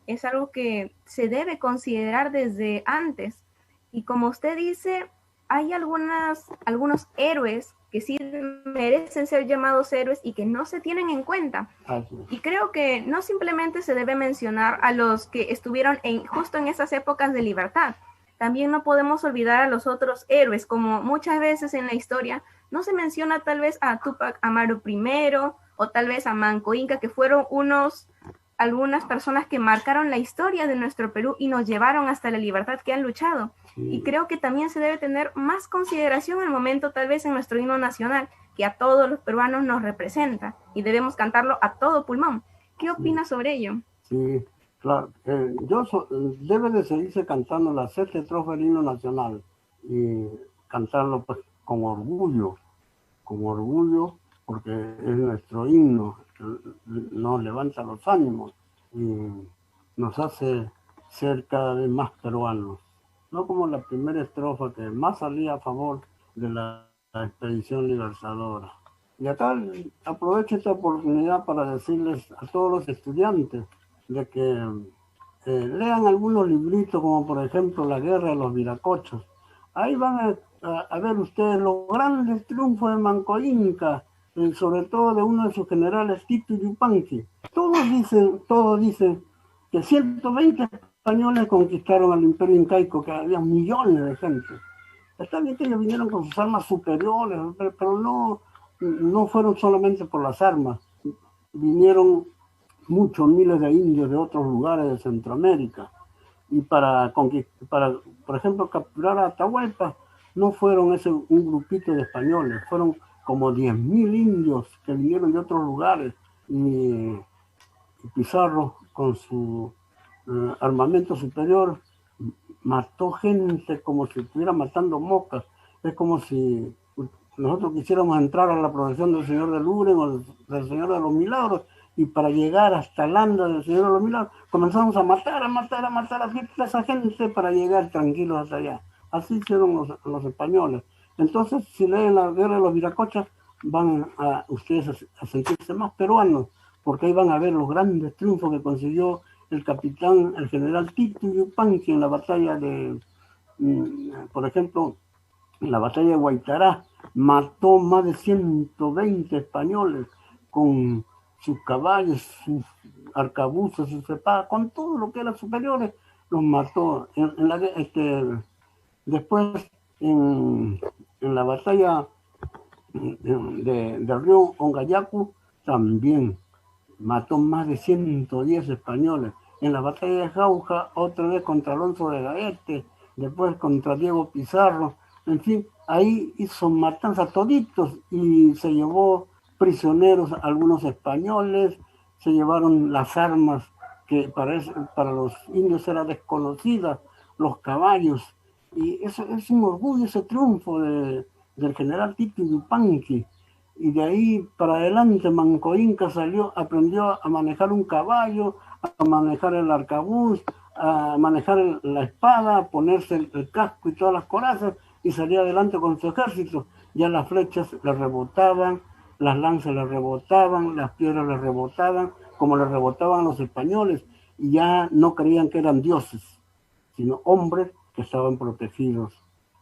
Es algo que se debe considerar desde antes. Y como usted dice, hay algunos héroes que sí merecen ser llamados héroes y que no se tienen en cuenta. Y creo que no simplemente se debe mencionar a los que estuvieron justo en esas épocas de libertad. También no podemos olvidar a los otros héroes, como muchas veces en la historia no se menciona tal vez a Túpac Amaru I o tal vez a Manco Inca, que fueron algunas personas que marcaron la historia de nuestro Perú y nos llevaron hasta la libertad, que han luchado. Y creo que también se debe tener más consideración al momento, tal vez en nuestro himno nacional, que a todos los peruanos nos representa y debemos cantarlo a todo pulmón. ¿Qué opina sobre ello? Sí, claro. Debe de seguirse cantando la sexta estrofa del himno nacional y cantarlo pues con orgullo, porque es nuestro himno, nos levanta los ánimos y nos hace ser cada vez más peruanos. No como la primera estrofa que más salía a favor de la expedición libertadora. Y acá aprovecho esta oportunidad para decirles a todos los estudiantes de que lean algunos libritos, como por ejemplo La guerra de los viracochos. Ahí van a ver ustedes los grandes triunfos de Manco Inca, sobre todo de uno de sus generales, Tito Yupanqui. Todos dicen que 120 españoles conquistaron al imperio incaico, que había millones de gente. Está bien que ellos vinieron con sus armas superiores, pero no fueron solamente por las armas, vinieron muchos miles de indios de otros lugares de Centroamérica. Y por ejemplo, capturar a Atahualpa, no fueron un grupito de españoles, fueron como 10.000 indios que vinieron de otros lugares. Y Pizarro, con su armamento superior, mató gente como si estuviera matando moscas. Es como si nosotros quisiéramos entrar a la procesión del Señor de Lourdes o del Señor de los Milagros, y para llegar hasta el anda del Señor de los Milagros comenzamos a matar a esa gente para llegar tranquilos hasta allá. Así hicieron los españoles. Entonces, si leen la guerra de los Viracochas, van a ustedes a sentirse más peruanos, porque ahí van a ver los grandes triunfos que consiguió el general Tito Yupanqui en la batalla por ejemplo, en la batalla de Guaytará, mató más de 120 españoles con sus caballos, sus arcabuces, sus espadas, con todo lo que era superiores, los mató. Después, en la batalla del río Ongayacu, también mató más de 110 españoles. En la batalla de Jauja, otra vez contra Alonso de Gaete, después contra Diego Pizarro. En fin, ahí hizo matanza toditos y se llevó prisioneros algunos españoles, se llevaron las armas que para los indios era desconocida, los caballos. Y eso es un orgullo, ese triunfo del general Tito Yupanqui. Y de ahí para adelante Manco Inca aprendió a manejar un caballo, a manejar el arcabuz, a manejar la espada, a ponerse el casco y todas las corazas, y salía adelante con su ejército. Ya las flechas le rebotaban, las lanzas le rebotaban, las piedras le rebotaban, como le rebotaban a los españoles, y ya no creían que eran dioses, sino hombres que estaban protegidos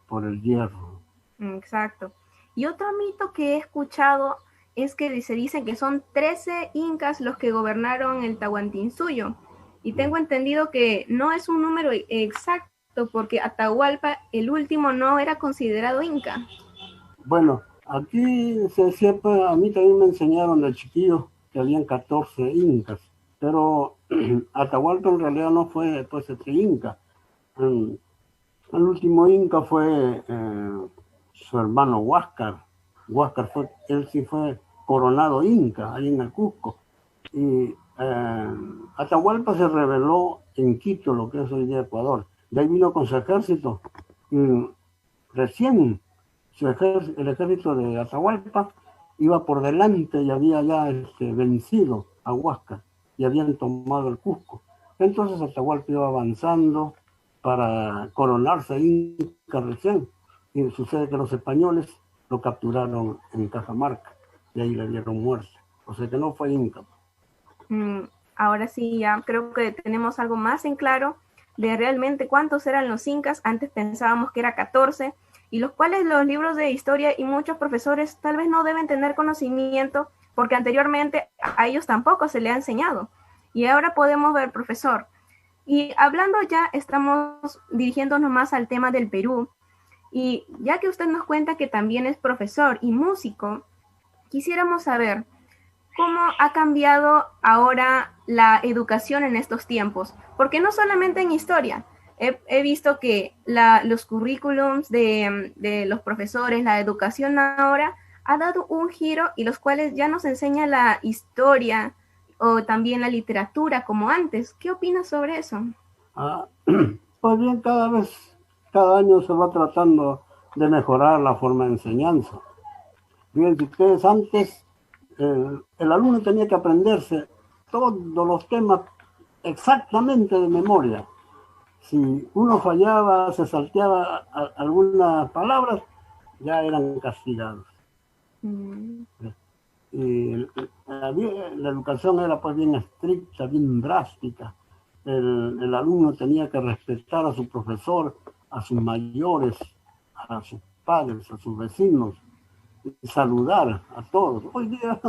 por el hierro. Exacto. Y otro mito que he escuchado es que se dice que son 13 incas los que gobernaron el Tahuantinsuyo. Y tengo entendido que no es un número exacto, porque Atahualpa, el último, no era considerado inca. Bueno, aquí siempre a mí también me enseñaron de chiquillo que habían 14 incas, pero Atahualpa en realidad no fue pues este inca. El último inca fue su hermano Huáscar. Él sí fue coronado inca, ahí en el Cusco. Y Atahualpa se rebeló en Quito, lo que es hoy día Ecuador. De ahí vino con su ejército. Y recién el ejército de Atahualpa iba por delante y había ya vencido a Huáscar y habían tomado el Cusco. Entonces Atahualpa iba avanzando para coronarse inca recién. Y sucede que los españoles lo capturaron en Cajamarca y ahí le dieron muerte. O sea que no fue inca. Ahora sí, ya creo que tenemos algo más en claro de realmente cuántos eran los incas. Antes pensábamos que era 14, y los cuales los libros de historia y muchos profesores tal vez no deben tener conocimiento, porque anteriormente a ellos tampoco se le ha enseñado. Y ahora podemos ver, profesor. Y hablando ya, estamos dirigiéndonos más al tema del Perú. Y ya que usted nos cuenta que también es profesor y músico, quisiéramos saber cómo ha cambiado ahora la educación en estos tiempos. Porque no solamente en historia, he visto que los currículums de los profesores, la educación ahora, ha dado un giro, y los cuales ya nos enseña la historia o también la literatura como antes. ¿Qué opinas sobre eso? Pues bien, cada año se va tratando de mejorar la forma de enseñanza. Fíjense ustedes, antes el alumno tenía que aprenderse todos los temas exactamente de memoria. Si uno fallaba, se salteaba algunas palabras, ya eran castigados. Y la educación era pues bien estricta, bien drástica. El alumno tenía que respetar a su profesor, a sus mayores, a sus padres, a sus vecinos, y saludar a todos. Hoy día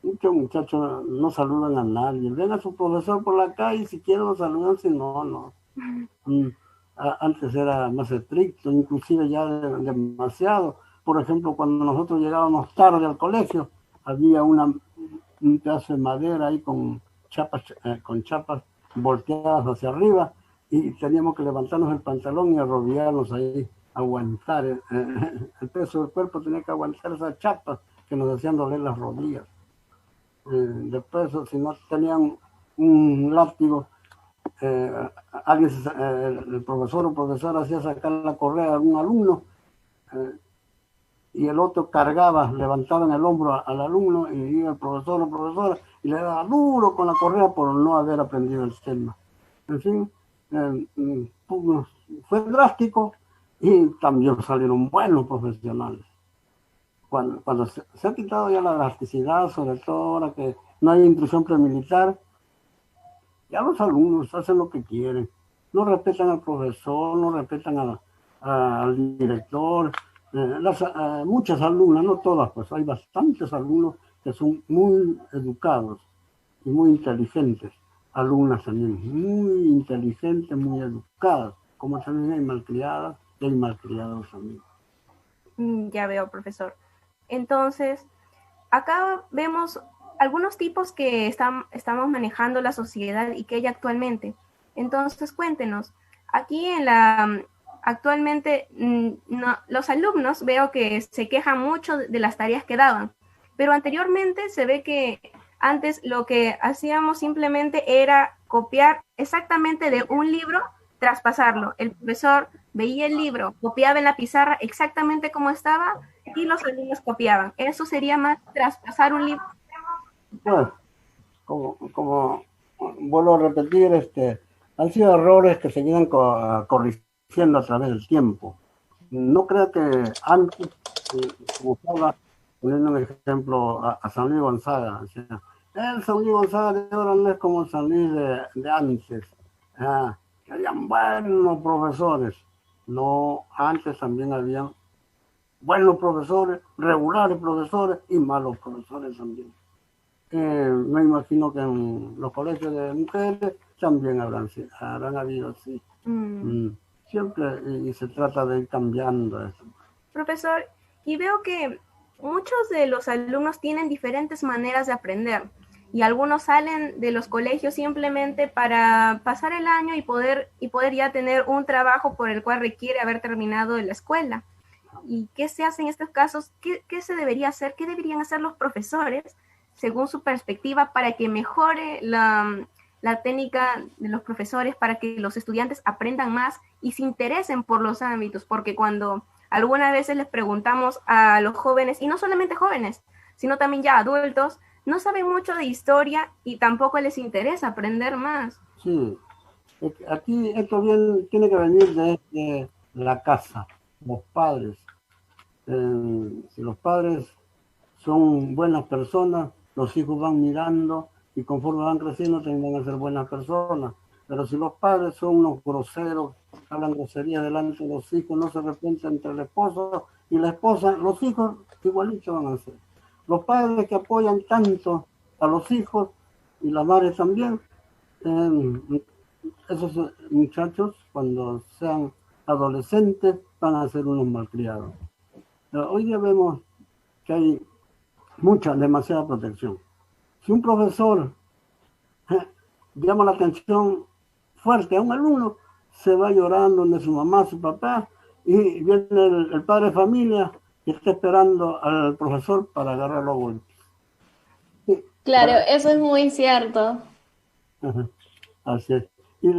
muchos muchachos no saludan a nadie. Ven a su profesor por la calle, si quieren lo saludan, si no. Antes era más estricto, inclusive ya demasiado. Por ejemplo, cuando nosotros llegábamos tarde al colegio, había un pedazo de madera ahí con con chapas volteadas hacia arriba, y teníamos que levantarnos el pantalón y arrodillarnos ahí, aguantar el peso del cuerpo, tenía que aguantar esas chapas que nos hacían doler las rodillas. Después, si no tenían un látigo, el profesor o profesora hacía sacar la correa a algún alumno, y el otro cargaba, levantaba en el hombro al alumno, y iba el profesor o profesora y le daba duro con la correa por no haber aprendido el tema. En fin, fue drástico, y también salieron buenos profesionales. Cuando se ha quitado ya la drasticidad, sobre todo ahora que no hay instrucción premilitar, ya los alumnos hacen lo que quieren. No respetan al profesor, no respetan al director. Muchas alumnas, no todas, pues hay bastantes alumnos que son muy educados y muy inteligentes. Alumnas también muy inteligentes, muy educadas, como también hay malcriadas y hay malcriados también. Ya veo, profesor. Entonces, acá vemos algunos tipos que estamos manejando la sociedad y que hay actualmente. Entonces, cuéntenos, aquí actualmente los alumnos veo que se quejan mucho de las tareas que daban, pero anteriormente se ve que antes lo que hacíamos simplemente era copiar exactamente de un libro, traspasarlo. El profesor veía el libro, copiaba en la pizarra exactamente como estaba y los alumnos copiaban. Eso sería más traspasar un libro. Bueno, como vuelvo a repetir, han sido errores que se vienen corrigiendo a través del tiempo. No creo que antes, como estaba poniendo un ejemplo a San Luis Gonzaga, o sea, el San Luis Gonzaga de ahora no es como el San Luis de antes, que habían buenos profesores. No, antes también había buenos profesores, regulares profesores y malos profesores también. Me imagino que en los colegios de mujeres también habrán habido, sí. Siempre, y se trata de ir cambiando eso. Profesor, y veo que muchos de los alumnos tienen diferentes maneras de aprender y algunos salen de los colegios simplemente para pasar el año y poder ya tener un trabajo por el cual requiere haber terminado la escuela. ¿Y qué se hace en estos casos? ¿Qué se debería hacer? ¿Qué deberían hacer los profesores según su perspectiva para que mejore la técnica de los profesores, para que los estudiantes aprendan más y se interesen por los ámbitos? Porque cuando algunas veces les preguntamos a los jóvenes, y no solamente jóvenes, sino también ya adultos, no saben mucho de historia y tampoco les interesa aprender más. Sí, aquí esto bien tiene que venir desde la casa, los padres. Si los padres son buenas personas, los hijos van mirando y conforme van creciendo también van a ser buenas personas. Pero si los padres son unos groseros, hablan groserías delante de los hijos, no se arrepienten entre el esposo y la esposa, los hijos igualitos van a ser. Los padres que apoyan tanto a los hijos y las madres también, esos muchachos cuando sean adolescentes van a ser unos malcriados. Pero hoy ya vemos que hay demasiada protección. Si un profesor llama la atención fuerte a un alumno, se va llorando de su mamá, su papá, y viene el padre de familia y está esperando al profesor para agarrarlo a golpes. Claro, eso es muy cierto. Así es. Y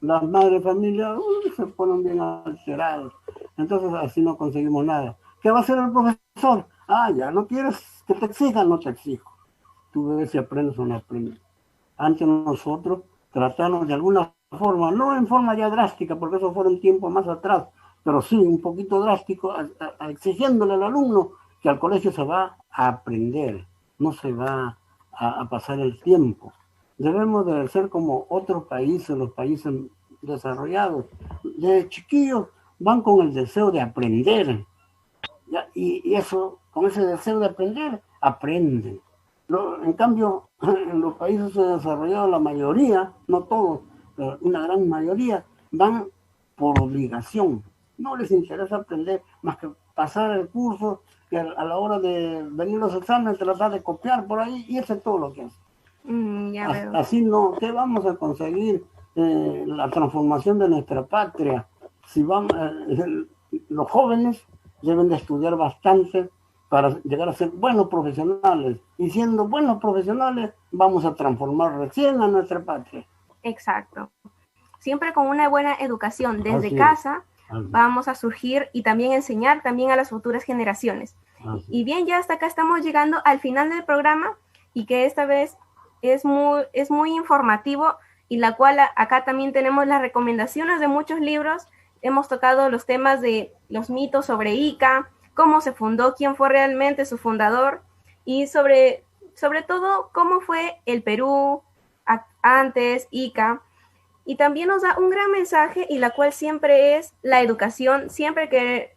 las madres de familia se ponen bien alterados. Entonces así no conseguimos nada. ¿Qué va a hacer el profesor? Ya no quieres que te exijan, no te exijo. Tú ves si aprendes o no aprendes. Antes nosotros tratamos de alguna forma, no en forma ya drástica, porque eso fue un tiempo más atrás, pero sí un poquito drástico, exigiéndole al alumno que al colegio se va a aprender, no se va a pasar el tiempo. Debemos de ser como otros países, los países desarrollados. De chiquillos van con el deseo de aprender. Y eso, con ese deseo de aprender, aprenden. En cambio, en los países desarrollados, la mayoría, no todos, pero una gran mayoría, van por obligación. No les interesa aprender más que pasar el curso y a la hora de venir los exámenes tratar de copiar por ahí, y eso es todo lo que hacen. Ya veo. Así no, ¿qué vamos a conseguir? La transformación de nuestra patria. Si vamos, los jóvenes deben de estudiar bastante para llegar a ser buenos profesionales. Y siendo buenos profesionales, vamos a transformar recién a nuestra patria. Exacto. Siempre con una buena educación desde Así casa es. vamos a surgir y también enseñar también a las futuras generaciones. Y bien, ya hasta acá estamos llegando al final del programa y que esta vez es muy informativo y la cual acá también tenemos las recomendaciones de muchos libros. Hemos tocado los temas de los mitos sobre Ica, cómo se fundó, quién fue realmente su fundador y sobre todo cómo fue el Perú antes, Ica. Y también nos da un gran mensaje y la cual siempre es la educación, siempre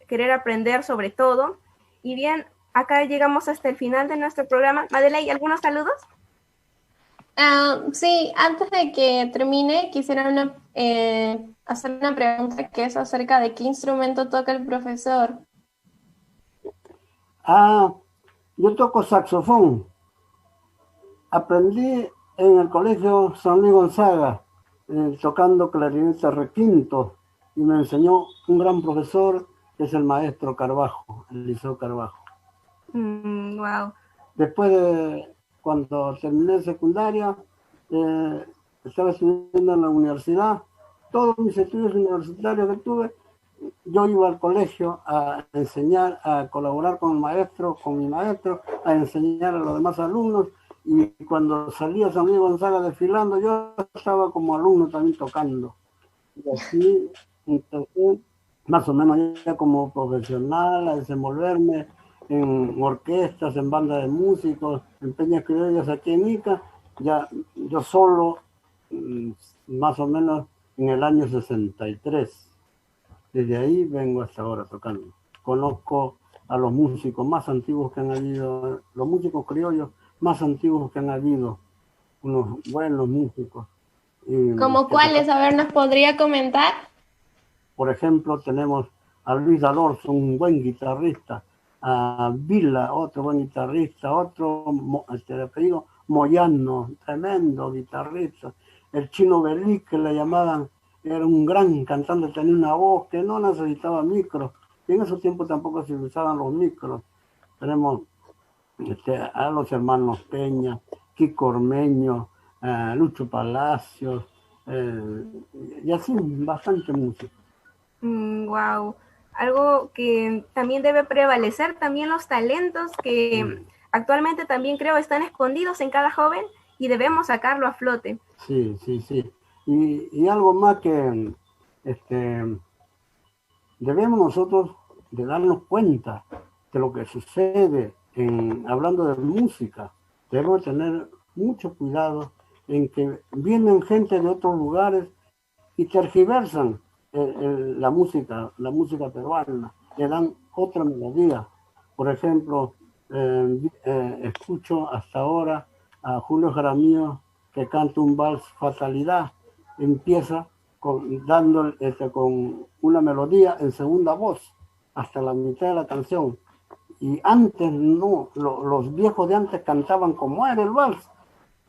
querer aprender sobre todo. Y bien, acá llegamos hasta el final de nuestro programa. Madeleine, ¿algunos saludos? Sí, antes de que termine, quisiera hacer una pregunta que es acerca de qué instrumento toca el profesor. Yo toco saxofón. Aprendí en el colegio San Luis Gonzaga, tocando clarinete requinto, y me enseñó un gran profesor que es el maestro Carbajo, Eliseo Carbajo. Wow. Después cuando terminé secundaria, estaba estudiando en la universidad. Todos mis estudios universitarios que tuve, yo iba al colegio a enseñar, a colaborar con mi maestro, a enseñar a los demás alumnos. Y cuando salía San Luis Gonzaga desfilando, yo estaba como alumno también tocando. Y así empecé más o menos ya como profesional a desenvolverme en orquestas, en bandas de músicos, en peñas criollas aquí en Ica, ya yo solo, más o menos en el año 63. Desde ahí vengo hasta ahora tocando. Conozco a los músicos más antiguos que han habido, los músicos criollos más antiguos que han habido, unos buenos músicos. ¿Como cuáles? A ver, ¿nos podría comentar? Por ejemplo, tenemos a Luis D'Alorzo, un buen guitarrista, a Vila, otro buen guitarrista, otro, de apellido Moyano, tremendo guitarrista. El Chino Belí, que le llamaban, era un gran cantante, tenía una voz que no necesitaba micro, y en esos tiempos tampoco se usaban los micros. Tenemos a los hermanos Peña, Kiko Ormeño, Lucho Palacios, y así bastante música. Wow. Algo que también debe prevalecer, también los talentos que actualmente también creo están escondidos en cada joven y debemos sacarlo a flote. Sí. Y algo más que debemos nosotros de darnos cuenta de lo que sucede hablando de música. Debemos tener mucho cuidado en que vienen gente de otros lugares y tergiversan la música peruana, le dan otra melodía. Por ejemplo, escucho hasta ahora a Julio Jaramillo que canta un vals Fatalidad, empieza dando con una melodía en segunda voz hasta la mitad de la canción. Y antes no, los viejos de antes cantaban como era el vals.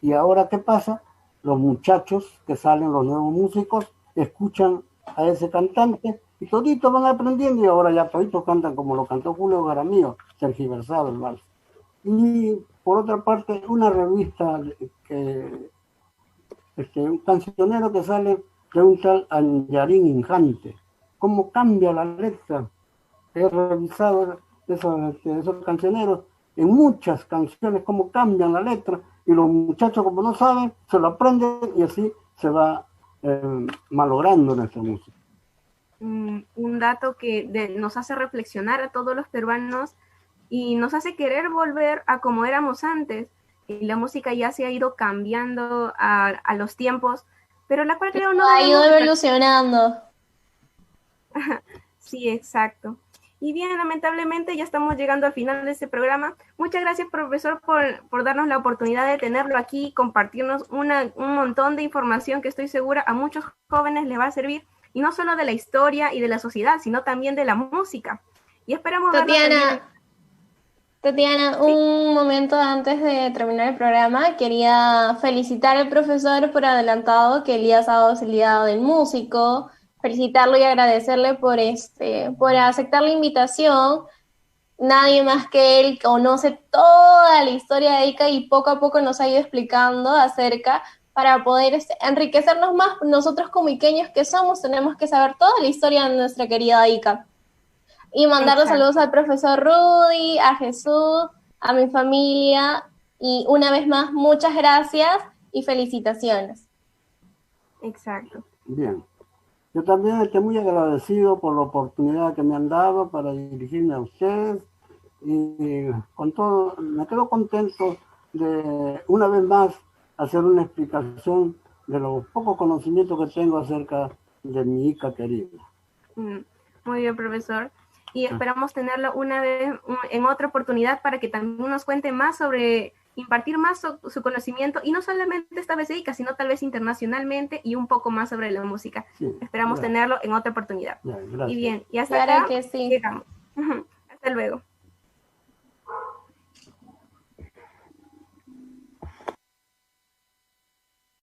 Y ahora, ¿qué pasa? Los muchachos que salen, los nuevos músicos, escuchan a ese cantante y toditos van aprendiendo y ahora ya toditos cantan como lo cantó Julio Jaramillo, tergiversado el vals. Y por otra parte, una revista un cancionero que sale de un tal Anjarín Injante. ¿Cómo cambia la letra? He revisado esos cancioneros en muchas canciones, cómo cambian la letra y los muchachos como no saben, se lo aprenden y así se va malogrando nuestra música. Un dato que nos hace reflexionar a todos los peruanos y nos hace querer volver a como éramos antes. Y la música ya se ha ido cambiando a los tiempos, pero la cual creo no ha ido evolucionando. Sí, exacto. Y bien, lamentablemente ya estamos llegando al final de este programa. Muchas gracias, profesor, por darnos la oportunidad de tenerlo aquí y compartirnos un montón de información que estoy segura a muchos jóvenes les va a servir, y no solo de la historia y de la sociedad, sino también de la música. Y esperamos Tatiana, Tatiana, un momento antes de terminar el programa, quería felicitar al profesor por adelantado, que el día sábado es el día del músico, felicitarlo y agradecerle por aceptar la invitación. Nadie más que él conoce toda la historia de Ica y poco a poco nos ha ido explicando acerca para poder enriquecernos más. Nosotros como iqueños que somos tenemos que saber toda la historia de nuestra querida Ica. Y mandar los saludos al profesor Rudy, a Jesús, a mi familia. Y una vez más, muchas gracias y felicitaciones. Exacto. Bien. Yo también estoy muy agradecido por la oportunidad que me han dado para dirigirme a ustedes. Y con todo, me quedo contento de una vez más hacer una explicación de los pocos conocimientos que tengo acerca de mi Ica querida. Muy bien, profesor. Y esperamos tenerlo una vez en otra oportunidad para que también nos cuente más sobre impartir más su conocimiento, y no solamente esta vez de Ica, sino tal vez internacionalmente y un poco más sobre la música. Sí, esperamos tenerlo en otra oportunidad. Y bien, y hasta acá que sí. llegamos. Hasta luego.